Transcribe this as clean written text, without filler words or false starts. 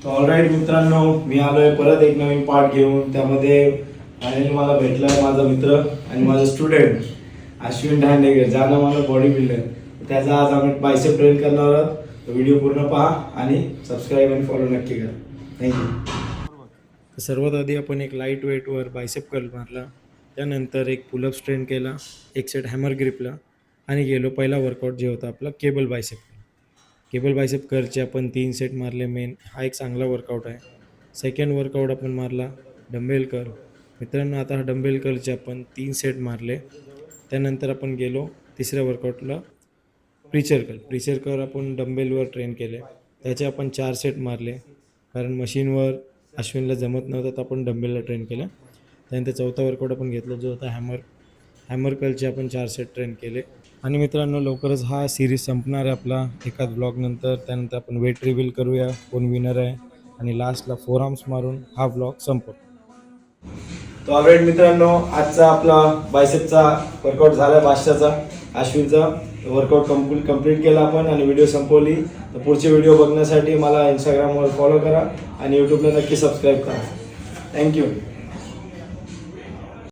All right मित्रांनो, मी आलोय परत एक नवीन पार्ट घेऊन. त्यामध्ये फायनली मला भेटलाय माझा मित्र आणि माझा स्टुडंट अश्विन ढांडेकर, ज्यानं मला बॉडी बिल्डर. त्याचा आज आम्ही बायसेप ट्रेन करणार आहोत. व्हिडिओ पूर्ण पहा आणि सबस्क्राईब आणि फॉलो नक्की करा. थँक्यू. सर्वात आधी आपण एक लाईट वेटवर बायसेप कर्ल मारला, त्यानंतर एक पुलअप स्ट्रेन केला, एक सेट हॅमर ग्रिपला आणि गेलो पहिला वर्कआउट जे होता आपला केबल बायसेप. केबल बायसेप कर्लचे आपण 3 सेट मारले. मेन हा एक चांगला वर्कआउट आहे. सेकंड वर्कआउट आपण मारला डंबेल कर्ल. मित्रांनो, आता हा डंबेल कर्लचे आपण 3 सेट मारले. त्यानंतर आपण गेलो तिसऱ्या वर्कआउटला प्रीचर कर्ल आपण डंबेलवर ट्रेन केले. त्याचे आपण 4 सेट मारले, कारण मशीनवर अश्विनला जमत नव्हतं तर आपण डंबेलला ट्रेन केलं. त्यानंतर चौथा वर्कआउट आपण घेतला जो होता हॅमर कर्लचे आपण 4 सेट ट्रेन केले. आणि मित्रांनो, लवकरच हा सिरीज संपणार आहे आपला एकाच ब्लॉगनंतर. त्यानंतर आपण वेट रिव्हील करूया, कोण विनर आहे, आणि लास्टला 4 आर्म्स मारून हा ब्लॉग संपवू. तो ऑलरेड मित्रांनो, आजचा आपला बायसेपचा वर्कआउट झाला. बादशाचा अश्विनचा वर्कआउट कंप्लीट केला आपण आणि व्हिडिओ संपवली. तर पुढचे व्हिडिओ बघण्यासाठी मला इंस्टाग्रामवर फॉलो करा आणि यूट्यूबला नक्की सबस्क्राईब करा. थँक्यू.